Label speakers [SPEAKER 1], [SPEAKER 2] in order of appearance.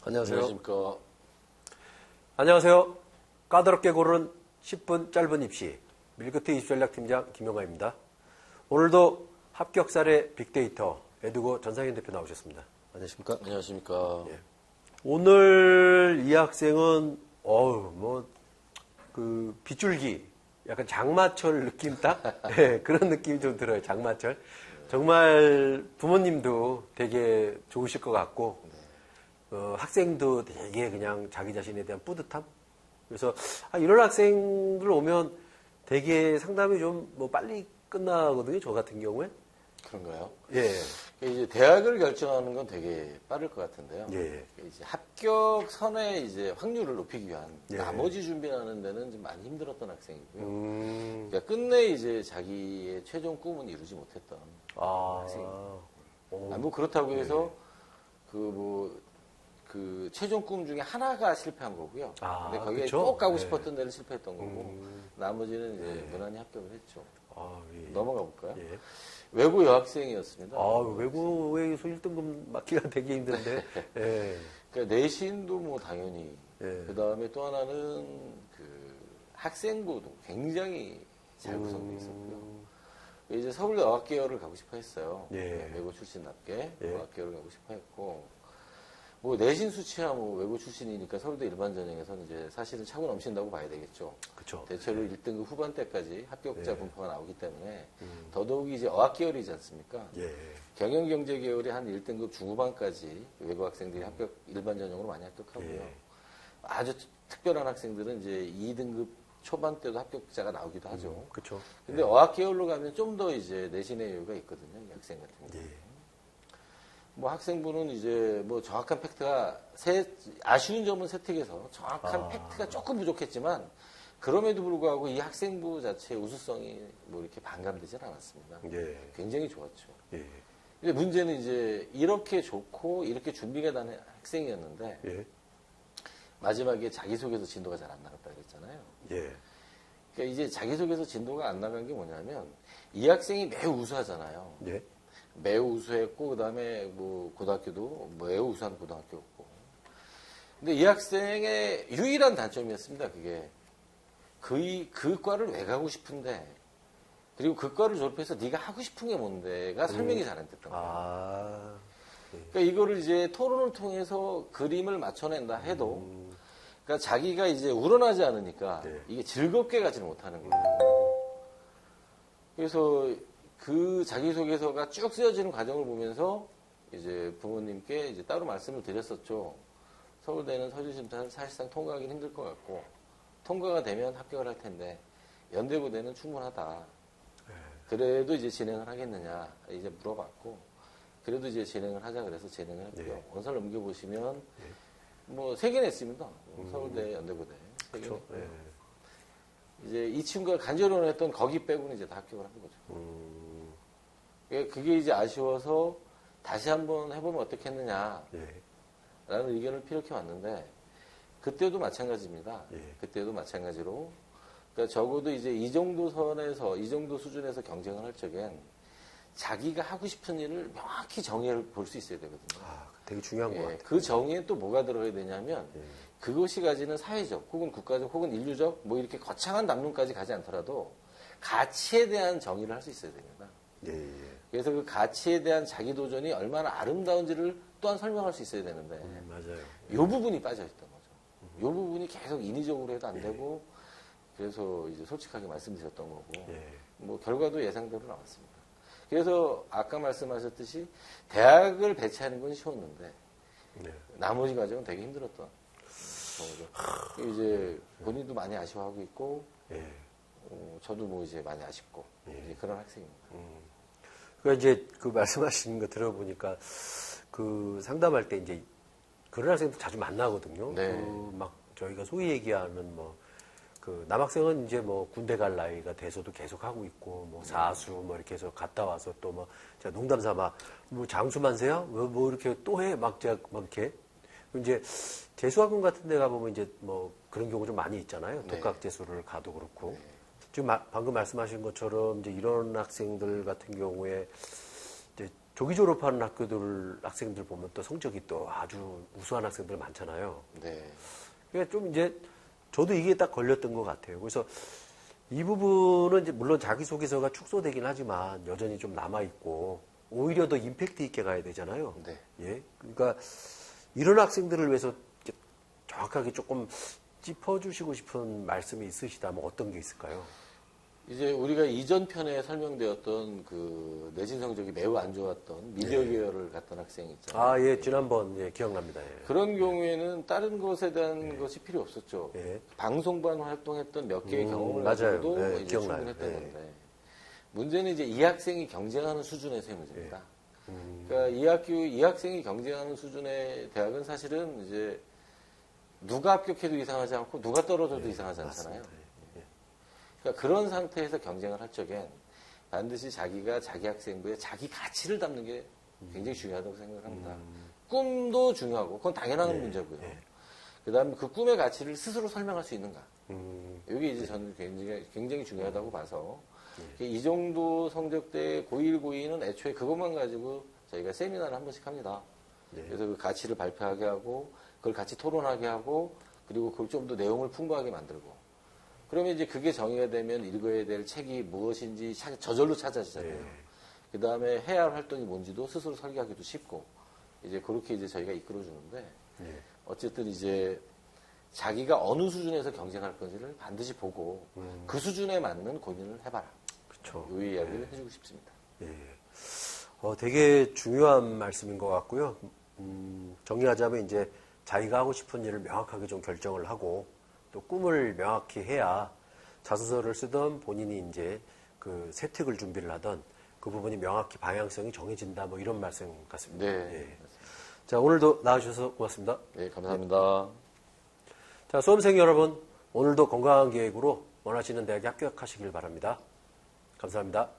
[SPEAKER 1] 안녕하세요.
[SPEAKER 2] 안녕하십니까.
[SPEAKER 1] 안녕하세요. 까다롭게 고른 10분 짧은 입시 밀크트 입시전략팀장 김영하입니다. 오늘도 합격 사례 빅데이터 에듀고 전상현 대표 나오셨습니다. 안녕하십니까?
[SPEAKER 2] 안녕하십니까.
[SPEAKER 1] 예. 오늘 이 학생은 빗줄기 약간 장마철 느낌 딱 예, 그런 느낌이 좀 들어요. 장마철. 정말 부모님도 되게 좋으실 것 같고 학생도 되게 그냥 자기 자신에 대한 뿌듯함. 그래서 이런 학생들 오면 되게 상담이 좀 빨리 끝나거든요. 저 같은 경우에.
[SPEAKER 2] 그런가요?
[SPEAKER 1] 예.
[SPEAKER 2] 이제 대학을 결정하는 건 되게 빠를 것 같은데요.
[SPEAKER 1] 예.
[SPEAKER 2] 이제 합격 선의 이제 확률을 높이기 위한
[SPEAKER 1] 예.
[SPEAKER 2] 나머지 준비하는 데는 좀 많이 힘들었던 학생이고요. 그러니까 끝내 이제 자기의 최종 꿈은 이루지 못했던 학생입니다. 뭐 그렇다고 해서 그 최종 꿈 중에 하나가 실패한 거고요. 근데 거기에
[SPEAKER 1] 그쵸?
[SPEAKER 2] 꼭 가고
[SPEAKER 1] 예.
[SPEAKER 2] 싶었던 데는 실패했던 거고 나머지는 이제 무난히 합격을 했죠.
[SPEAKER 1] 예.
[SPEAKER 2] 넘어가 볼까요?
[SPEAKER 1] 예.
[SPEAKER 2] 외고 여학생이었습니다.
[SPEAKER 1] 외국에서 1등급 맞기가 되게 힘든데. 예.
[SPEAKER 2] 그러니까 내신도 뭐 당연히.
[SPEAKER 1] 예.
[SPEAKER 2] 그 다음에 또 하나는 그 학생부도 굉장히 잘 구성되어 있었고요. 이제 서울대 어학계열을 가고 싶어 했어요.
[SPEAKER 1] 예.
[SPEAKER 2] 외고 출신답게
[SPEAKER 1] 예.
[SPEAKER 2] 어학계열을 가고 싶어 했고. 뭐 내신 수치야 뭐 외고 출신이니까 서울대 일반 전형에서는 이제 사실은 차고 넘친다고 봐야 되겠죠.
[SPEAKER 1] 그쵸.
[SPEAKER 2] 대체로 1등급 후반대까지 합격자
[SPEAKER 1] 예.
[SPEAKER 2] 분포가 나오기 때문에 더더욱이 이제 어학계열이지 않습니까?
[SPEAKER 1] 예.
[SPEAKER 2] 경영경제 계열이 한 1등급 중후반까지 외고 학생들이 합격 일반 전형으로 많이 합격하고요.
[SPEAKER 1] 예.
[SPEAKER 2] 아주 특별한 학생들은 이제 2등급 초반 때도 합격자가 나오기도 하죠.
[SPEAKER 1] 그쵸.
[SPEAKER 2] 근데 어학계열로 가면 좀 더 이제 내신의 여유가 있거든요. 이 학생 같은 경우는.
[SPEAKER 1] 예.
[SPEAKER 2] 뭐 학생부는 이제 뭐 정확한 팩트가 아쉬운 점은 세특에서 정확한 팩트가 조금 부족했지만 그럼에도 불구하고 이 학생부 자체의 우수성이 뭐 이렇게 반감되진 않았습니다.
[SPEAKER 1] 예.
[SPEAKER 2] 굉장히 좋았죠.
[SPEAKER 1] 예.
[SPEAKER 2] 근데 문제는 이제 이렇게 좋고 이렇게 준비가 되는 학생이었는데
[SPEAKER 1] 예.
[SPEAKER 2] 마지막에 자기소개서 진도가 잘 안 나갔다 그랬잖아요.
[SPEAKER 1] 예.
[SPEAKER 2] 그러니까 이제 자기소개서 진도가 안 나간 게 뭐냐면 이 학생이 매우 우수하잖아요.
[SPEAKER 1] 예.
[SPEAKER 2] 매우 우수했고 그다음에 뭐 고등학교도 매우 우수한 고등학교였고. 근데 이 학생의 유일한 단점이었습니다. 그게 그 과를 왜 가고 싶은데 그리고 그 과를 졸업해서 네가 하고 싶은 게 뭔데가 설명이 잘 안 됐던 거예요. 그러니까 이거를 이제 토론을 통해서 그림을 맞춰낸다 해도 그러니까 자기가 이제 우러나지 않으니까
[SPEAKER 1] 네.
[SPEAKER 2] 이게 즐겁게 가지는 못하는 거예요. 그래서 그 자기소개서가 쭉 쓰여지는 과정을 보면서 이제 부모님께 이제 따로 말씀을 드렸었죠. 서울대는 서류심사는 사실상 통과하기는 힘들 것 같고 통과가 되면 합격을 할 텐데 연대고대는 충분하다. 그래도 이제 진행을 하겠느냐 이제 물어봤고 그래도 이제 진행을 하자 그래서 진행을 했고요.
[SPEAKER 1] 네.
[SPEAKER 2] 원서를 넘겨보시면 뭐 3개 냈습니다. 서울대, 연대고대. 3개
[SPEAKER 1] 그쵸.
[SPEAKER 2] 냈고요.
[SPEAKER 1] 예.
[SPEAKER 2] 이제 이 친구가 간절히 원했던 거기 빼고는 이제 다 합격을 한 거죠. 그게 이제 아쉬워서 다시 한번 해보면 어떻겠느냐
[SPEAKER 1] 예.
[SPEAKER 2] 라는 의견을 피력해 왔는데 그때도 마찬가지입니다.
[SPEAKER 1] 예.
[SPEAKER 2] 그때도 마찬가지로 그러니까 적어도 이제 이 정도 선에서 이 정도 수준에서 경쟁을 할 적엔 자기가 하고 싶은 일을 명확히 정의를 볼 수 있어야 되거든요.
[SPEAKER 1] 되게 중요한 것 같아요.
[SPEAKER 2] 그 정의에 또 뭐가 들어가야 되냐면 그것이 가지는 사회적 혹은 국가적 혹은 인류적 뭐 이렇게 거창한 담론까지 가지 않더라도 가치에 대한 정의를 할 수 있어야 됩니다.
[SPEAKER 1] 예.
[SPEAKER 2] 그래서 그 가치에 대한 자기 도전이 얼마나 아름다운지를 또한 설명할 수 있어야 되는데
[SPEAKER 1] 맞아요.
[SPEAKER 2] 이 부분이 빠져있던 거죠. 이 부분이 계속 인위적으로 해도 안 되고 그래서 이제 솔직하게 말씀드렸던 거고 뭐 결과도 예상대로 나왔습니다. 그래서 아까 말씀하셨듯이 대학을 배치하는 건 쉬웠는데 나머지 과정은 되게 힘들었던 거죠. 이제 본인도 많이 아쉬워하고 있고 저도 뭐 이제 많이 아쉽고 이제 그런 학생입니다.
[SPEAKER 1] 그러니까 이제 그 말씀하시는 거 들어보니까 그 상담할 때 이제 그런 학생도 자주 만나거든요.
[SPEAKER 2] 네.
[SPEAKER 1] 막 저희가 소위 얘기하는 그 남학생은 이제 뭐 군대 갈 나이가 돼서도 계속 하고 있고 뭐 사수 뭐 이렇게 해서 갔다 와서 또 뭐 제가 농담 삼아 뭐 장수만세야 뭐 이렇게 또 해 막 제가 막 이렇게 이제 재수학원 같은 데 가보면 이제 뭐 그런 경우 좀 많이 있잖아요. 독학 재수를 가도 그렇고 지금 방금 말씀하신 것처럼 이제 이런 학생들 같은 경우에 이제 조기 졸업하는 학생들 보면 또 성적이 또 아주 우수한 학생들 많잖아요.
[SPEAKER 2] 네.
[SPEAKER 1] 그러니까 좀 이제 저도 이게 딱 걸렸던 것 같아요. 그래서 이 부분은 이제 물론 자기소개서가 축소되긴 하지만 여전히 좀 남아있고 오히려 더 임팩트 있게 가야 되잖아요.
[SPEAKER 2] 네.
[SPEAKER 1] 예. 그러니까 이런 학생들을 위해서 이렇게 정확하게 조금 짚어주시고 싶은 말씀이 있으시다면 어떤 게 있을까요?
[SPEAKER 2] 이제 우리가 이전 편에 설명되었던 그 내신 성적이 매우 안 좋았던 미디어 계열을 갔던 학생이 있잖아요.
[SPEAKER 1] 아, 예, 지난번, 예, 기억납니다. 예.
[SPEAKER 2] 그런 경우에는 다른 것에 대한 것이 필요 없었죠.
[SPEAKER 1] 예.
[SPEAKER 2] 방송반 활동했던 몇 개의 경험을
[SPEAKER 1] 맞아요.
[SPEAKER 2] 가지고도
[SPEAKER 1] 예,
[SPEAKER 2] 이제
[SPEAKER 1] 기억나요.
[SPEAKER 2] 충분했던
[SPEAKER 1] 예.
[SPEAKER 2] 건데 문제는 이제 이 학생이 경쟁하는 수준에서의 문제입니다. 그러니까 이 학생이 경쟁하는 수준의 대학은 사실은 이제 누가 합격해도 이상하지 않고 누가 떨어져도 이상하지 않잖아요. 그러니까 그런 상태에서 경쟁을 할 적엔 반드시 자기가 자기 학생부에 자기 가치를 담는 게 굉장히 중요하다고 생각합니다. 꿈도 중요하고 그건 당연한 문제고요. 그 다음에 그 꿈의 가치를 스스로 설명할 수 있는가. 이게 이제 저는 굉장히 중요하다고 봐서 이 정도 성적대 고1, 고2는 애초에 그것만 가지고 저희가 세미나를 한 번씩 합니다. 그래서 그 가치를 발표하게 하고 그걸 같이 토론하게 하고 그리고 그걸 좀 더 내용을 풍부하게 만들고 그러면 이제 그게 정의가 되면 읽어야 될 책이 무엇인지 저절로 찾아지잖아요. 그 다음에 해야 할 활동이 뭔지도 스스로 설계하기도 쉽고 이제 그렇게 이제 저희가 이끌어 주는데 어쨌든 이제 자기가 어느 수준에서 경쟁할 건지를 반드시 보고 그 수준에 맞는 고민을 해봐라.
[SPEAKER 1] 그렇죠.
[SPEAKER 2] 이 이야기를 해주고 싶습니다.
[SPEAKER 1] 예. 되게 중요한 말씀인 것 같고요. 정리하자면 이제 자기가 하고 싶은 일을 명확하게 좀 결정을 하고 또 꿈을 명확히 해야 자소서를 쓰던 본인이 이제 그 세특을 준비를 하던 그 부분이 명확히 방향성이 정해진다 뭐 이런 말씀 같습니다.
[SPEAKER 2] 네.
[SPEAKER 1] 예. 자, 오늘도 나와주셔서 고맙습니다.
[SPEAKER 2] 네, 감사합니다.
[SPEAKER 1] 자, 수험생 여러분, 오늘도 건강한 계획으로 원하시는 대학에 합격하시길 바랍니다. 감사합니다.